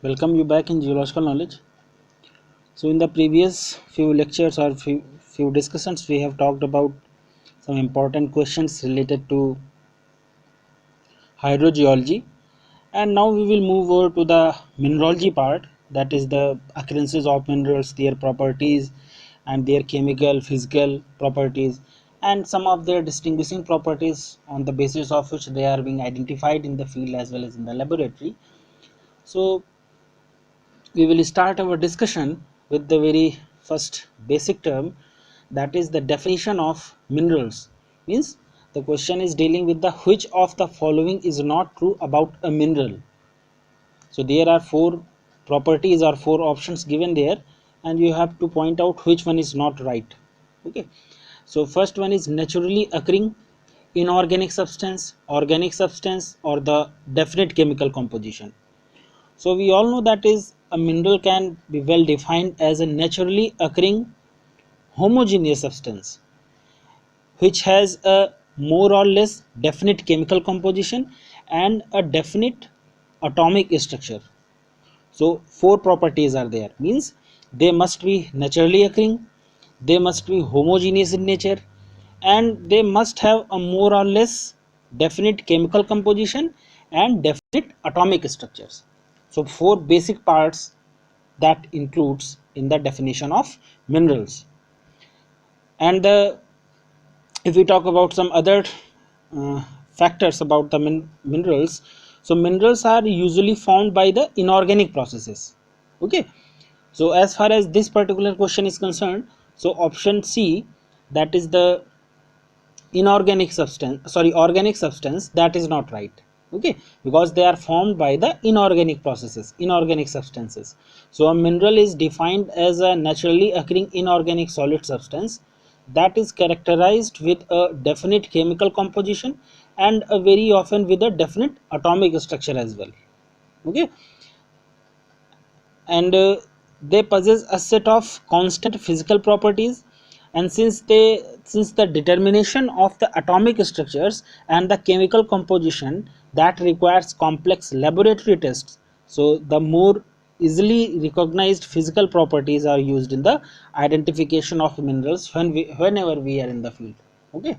Welcome you back in geological knowledge. So in the previous few lectures or few discussions we have talked about some important questions related to hydrogeology, and now we will move over to the mineralogy part, that is the occurrences of minerals, their properties and their chemical physical properties and some of their distinguishing properties on the basis of which they are being identified in the field as well as in the laboratory. So we will start our discussion with the very first basic term, that is the definition of minerals. Means the question is dealing with the which of the following is not true about a mineral. So there are four properties or four options given there, and you have to point out which one is not right. Okay, so first one is naturally occurring inorganic substance, organic substance, or the definite chemical composition. So we all know that is a mineral can be well defined as a naturally occurring homogeneous substance which has a more or less definite chemical composition and a definite atomic structure. So four properties are there, means they must be naturally occurring, they must be homogeneous in nature, and they must have a more or less definite chemical composition and definite atomic structures. So four basic parts that includes in the definition of minerals. And if we talk about some other uh, factors about the minerals, so minerals are usually formed by the inorganic processes. Okay, so as far as this particular question is concerned, so option C, that is the inorganic substance, sorry, organic substance, that is not right. Okay, because they are formed by the inorganic processes, inorganic substances. So a mineral is defined as a naturally occurring inorganic solid substance that is characterized with a definite chemical composition and a very often with a definite atomic structure as well. Okay, and they possess a set of constant physical properties, and since the determination of the atomic structures and the chemical composition that requires complex laboratory tests, so the more easily recognized physical properties are used in the identification of minerals whenever we are in the field. Okay,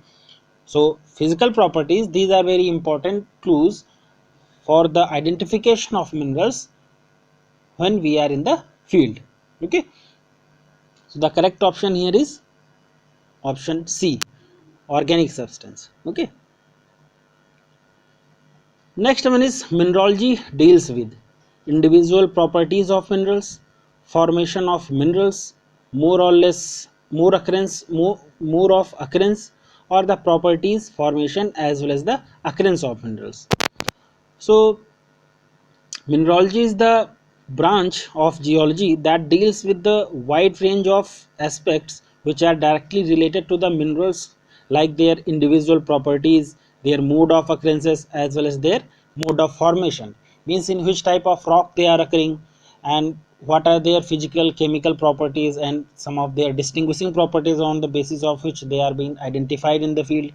so physical properties, these are very important clues for the identification of minerals when we are in the field. Okay, so the correct option here is option C, organic substance. Okay, next one is mineralogy deals with individual properties of minerals, formation of minerals, more or less, more of occurrence, or the properties, formation as well as the occurrence of minerals. So mineralogy is the branch of geology that deals with the wide range of aspects which are directly related to the minerals, like their individual properties, their mode of occurrences, as well as their mode of formation. Means in which type of rock they are occurring, and what are their physical chemical properties, and some of their distinguishing properties on the basis of which they are being identified in the field,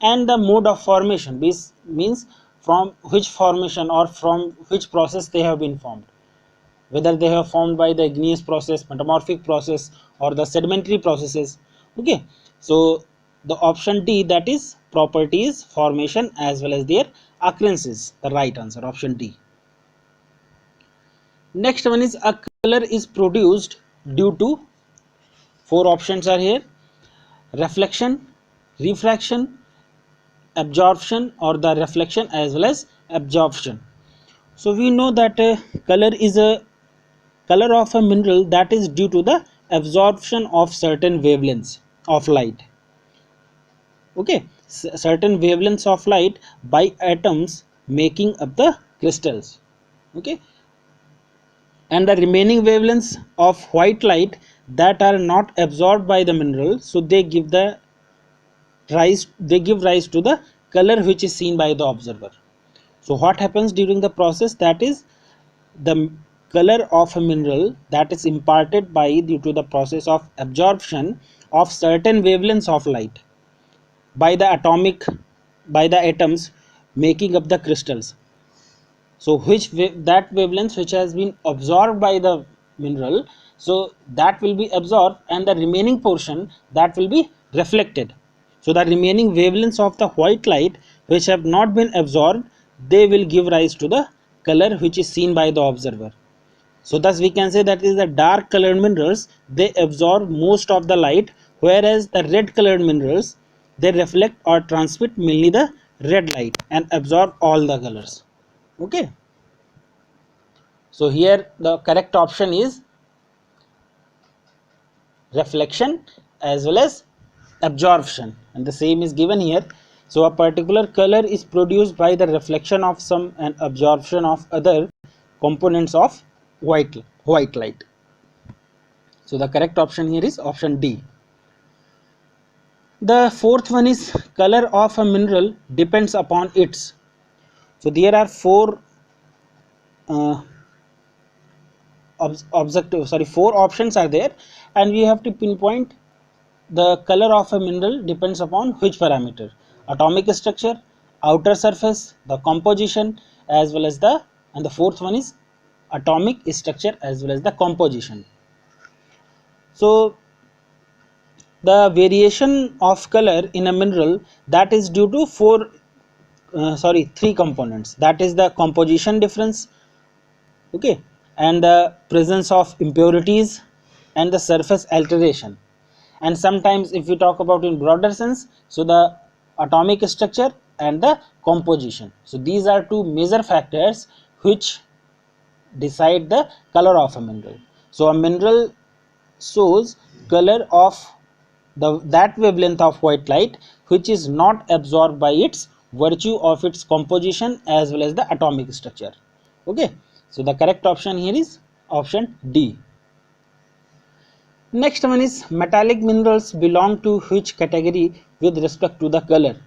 and the mode of formation means from which formation or from which process they have been formed, whether they have formed by the igneous process, metamorphic process, or the sedimentary processes. Okay, so the option D, that is properties, formation as well as their occurrences, the right answer, option D. Next one is a color is produced due to, four options are here: reflection, refraction, absorption, or the reflection as well as absorption. So we know that color is a color of a mineral that is due to the absorption of certain wavelengths of light. Okay, certain wavelengths of light by atoms making up the crystals. Okay, and the remaining wavelengths of white light that are not absorbed by the mineral, so they give rise to the color which is seen by the observer. So what happens during the process, that is the color of a mineral that is imparted by due to the process of absorption of certain wavelengths of light by the atoms making up the crystals. So that wavelength which has been absorbed by the mineral, so that will be absorbed, and the remaining portion that will be reflected. So the remaining wavelengths of the white light which have not been absorbed, they will give rise to the color which is seen by the observer. So thus we can say that is the dark colored minerals, they absorb most of the light, whereas the red colored minerals, they reflect or transmit mainly the red light and absorb all the colors. Okay. So here the correct option is reflection as well as absorption, and the same is given here. So a particular color is produced by the reflection of some and absorption of other components of white light. So the correct option here is option D. The fourth one is color of a mineral depends upon its. So there are uh, four options are there, and we have to pinpoint the color of a mineral depends upon which parameter: atomic structure, outer surface, the composition, as well as and the fourth one is atomic structure as well as the composition. So the variation of color in a mineral, that is due to three components, that is the composition difference, okay, and the presence of impurities and the surface alteration. And sometimes if we talk about in broader sense, so the atomic structure and the composition. So these are two major factors which decide the color of a mineral. So a mineral shows color of that wavelength of white light which is not absorbed by its virtue of its composition as well as the atomic structure. Okay, so the correct option here is option D. Next one is metallic minerals belong to which category with respect to the color.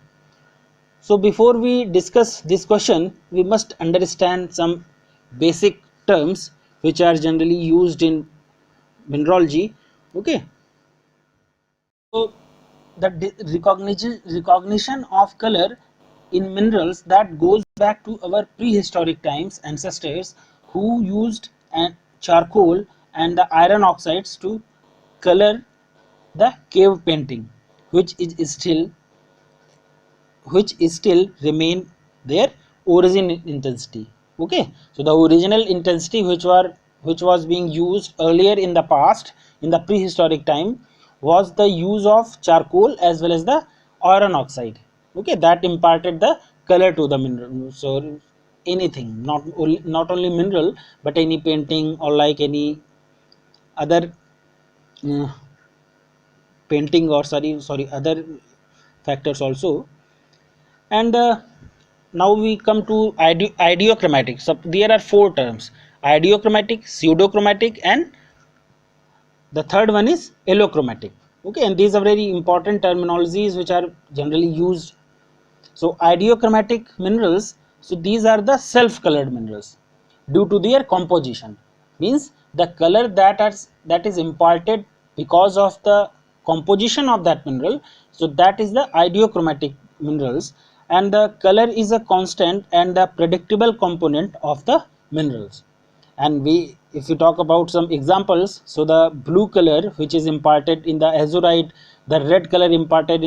So before we discuss this question, we must understand some basic terms which are generally used in mineralogy. Okay, so the recognition of color in minerals, that goes back to our prehistoric times, ancestors who used charcoal and the iron oxides to color the cave painting, which is still remain their origin intensity. Okay, so the original intensity which was being used earlier in the past, in the prehistoric time, was the use of charcoal as well as the iron oxide. Okay, that imparted the color to the mineral. So anything, not only mineral, but any painting or like any other uh, painting, or other factors also. And now we come to idiochromatic. So there are four terms: idiochromatic, pseudochromatic, and the third one is allochromatic. Okay, and these are very important terminologies which are generally used. So idiochromatic minerals, so these are the self colored minerals due to their composition, means the color that is imparted because of the composition of that mineral. So that is the idiochromatic minerals, and the color is a constant and the predictable component of the minerals. And if we talk about some examples, so the blue color which is imparted in the azurite, the red color imparted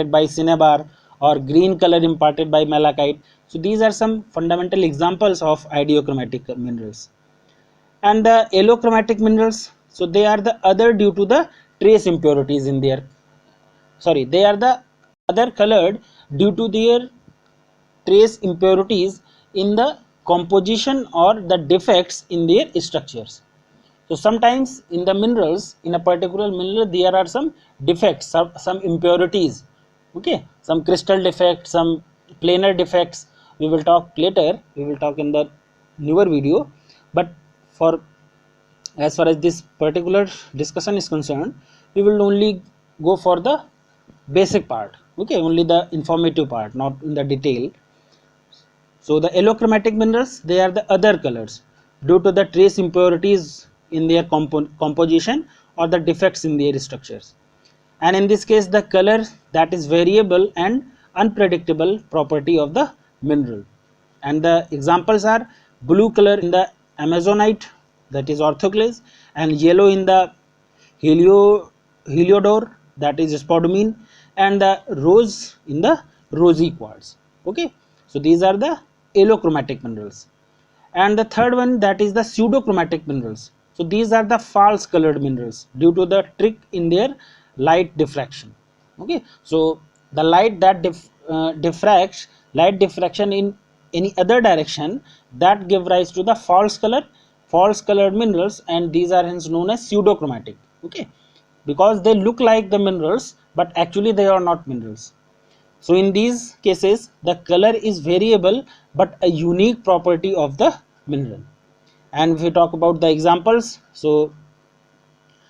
by cinnabar, or green color imparted by malachite. So these are some fundamental examples of idiochromatic minerals. And the allochromatic minerals, so they are the other due to the trace impurities in their, they are the other colored due to their trace impurities in the composition or the defects in their structures. So sometimes in the minerals, in a particular mineral, there are some defects, some impurities. Okay, some crystal defects, some planar defects. We will talk later. We will talk in the newer video. But for as far as this particular discussion is concerned, we will only go for the basic part. Okay, only the informative part, not in the detail. So the allochromatic minerals, they are the other colors due to the trace impurities in their composition or the defects in their structures. And in this case, the color, that is variable and unpredictable property of the mineral. and the examples are blue color in the amazonite, that is orthoclase, and yellow in the heliodor, that is spodumene, and the rose in the rosy quartz. Okay, so these are the allochromatic minerals. And the third one, that is the pseudochromatic minerals. So these are the false colored minerals due to the trick in their light diffraction. Okay, so the light that diffracts, light diffraction in any other direction, that give rise to the false colored minerals, and these are hence known as pseudochromatic. Okay, because they look like the minerals but actually they are not minerals. So in these cases the color is variable but a unique property of the mineral. And if we talk about the examples, so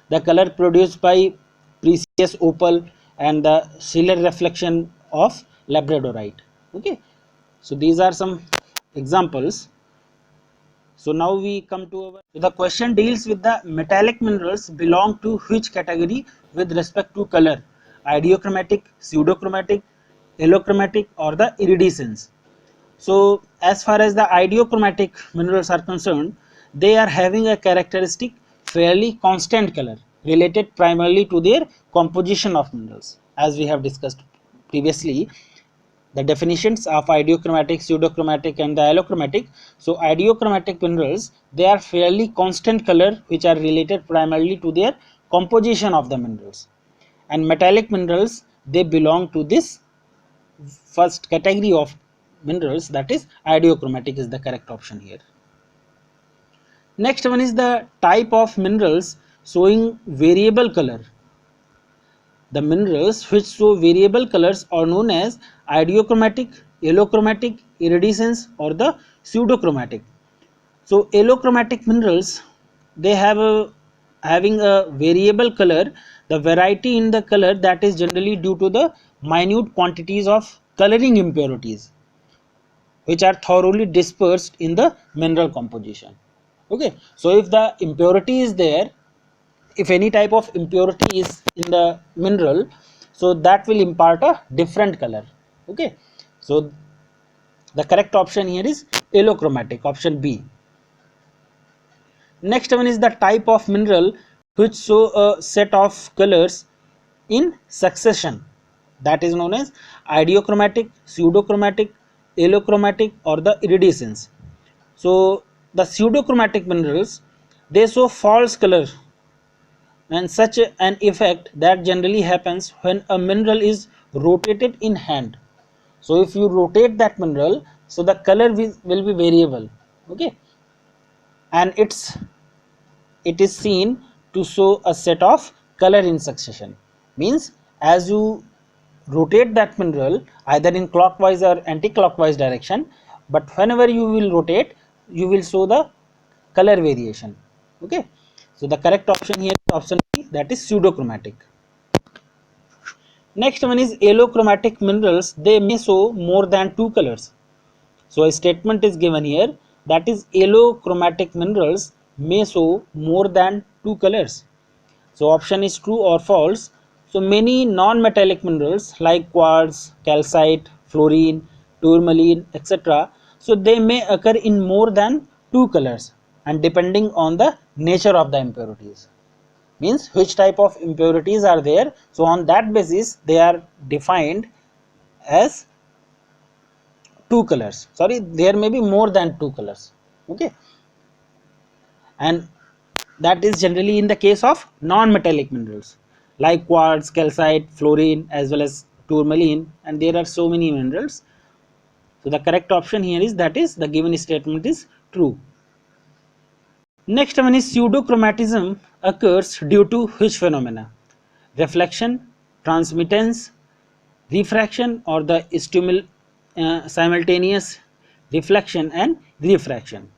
the color produced by precious opal and the silver reflection of labradorite. Okay, so these are some examples. So now we come to our, so the question deals with the metallic minerals belong to which category with respect to color: idiochromatic, pseudochromatic, allochromatic, or the iridescence. So as far as the idiochromatic minerals are concerned, they are having a characteristic fairly constant color related primarily to their composition of minerals. As we have discussed previously, the definitions of idiochromatic, pseudochromatic, and the allochromatic. So idiochromatic minerals, they are fairly constant color which are related primarily to their composition of the minerals. And metallic minerals, they belong to this first category of minerals, that is idiochromatic is the correct option here. Next one is the type of minerals showing variable color. The minerals which show variable colors are known as idiochromatic, allochromatic, iridescence, or the pseudochromatic. So allochromatic minerals, they have having a variable color. The variety in the color, that is generally due to the minute quantities of coloring impurities which are thoroughly dispersed in the mineral composition. Okay, so if the impurity is there, if any type of impurity is in the mineral, so that will impart a different color. Okay, so the correct option here is allochromatic, option B. Next one is the type of mineral which show a set of colors in succession, that is known as idiochromatic, pseudochromatic, allochromatic, or the iridescence. So the pseudochromatic minerals, they show false color, and such an effect that generally happens when a mineral is rotated in hand. So if you rotate that mineral, so the color will be variable. Okay, and it is seen to show a set of color in succession. Means as you rotate that mineral either in clockwise or anti-clockwise direction, but whenever you will rotate, you will show the color variation. Okay, so the correct option here is option B, that is pseudochromatic. Next one is allochromatic minerals, they may show more than two colors. So a statement is given here, that is allochromatic minerals may show more than two colors. So option is true or false. So many non-metallic minerals like quartz, calcite, fluorine, tourmaline, etc. So they may occur in more than two colors, and depending on the nature of the impurities. Means which type of impurities are there. So on that basis they are defined as two colors. Sorry, there may be more than two colors. Okay, and that is generally in the case of non-metallic minerals like quartz, calcite, fluorine, as well as tourmaline, and there are so many minerals. So the correct option here is, that is the given statement is true. Next one is pseudochromatism occurs due to which phenomena: reflection, transmittance, refraction, or the simultaneous reflection and refraction.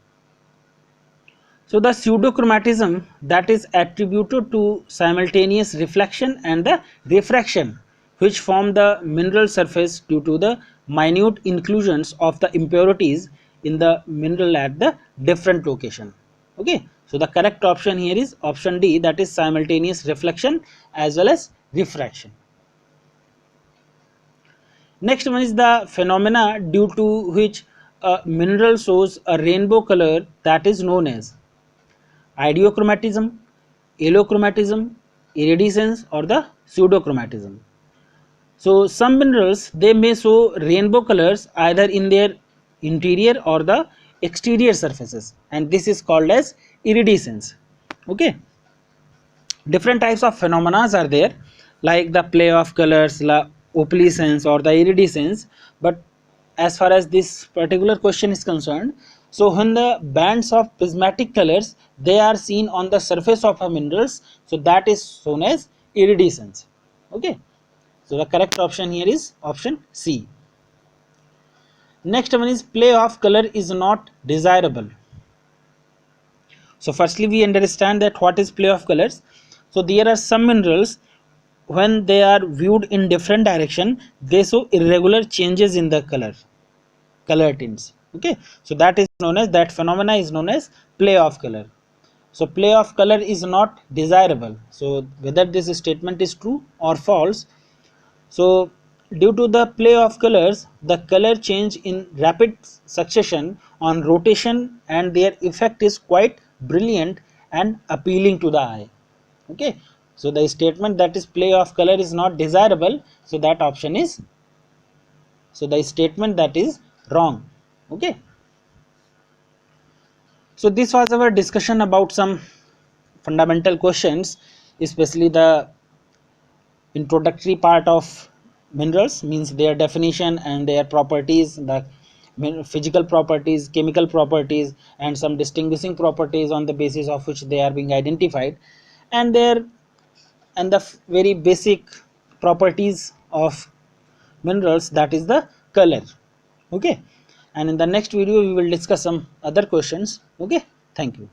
So the pseudochromatism, that is attributed to simultaneous reflection and the refraction which form the mineral surface due to the minute inclusions of the impurities in the mineral at the different location. Okay, so the correct option here is option D, that is simultaneous reflection as well as refraction. Next one is the phenomena due to which a mineral shows a rainbow color, that is known as idiochromatism, allochromatism, iridescence, or the pseudochromatism. So some minerals, they may show rainbow colors either in their interior or the exterior surfaces, and this is called as iridescence. Okay, different types of phenomena are there, like the play of colors, la opalescence or the iridescence. But as far as this particular question is concerned, so when the bands of prismatic colors, they are seen on the surface of a minerals, so that is shown as iridescence. Okay, so the correct option here is option C. Next one is play of color is not desirable. So firstly we understand that what is play of colors. So there are some minerals, when they are viewed in different direction, they show irregular changes in the color tints. Okay, so that is known as, that phenomena is known as play of color. So play of color is not desirable. So whether this statement is true or false. So due to the play of colors, the color change in rapid succession on rotation, and their effect is quite brilliant and appealing to the eye. Okay, so the statement that is play of color is not desirable, so that option is, so the statement that is wrong. Okay, so this was our discussion about some fundamental questions, especially the introductory part of minerals, means their definition and their properties, the physical properties, chemical properties, and some distinguishing properties on the basis of which they are being identified, and their, and the very basic properties of minerals, that is the color. Okay, and in the next video we will discuss some other questions. Okay, thank you.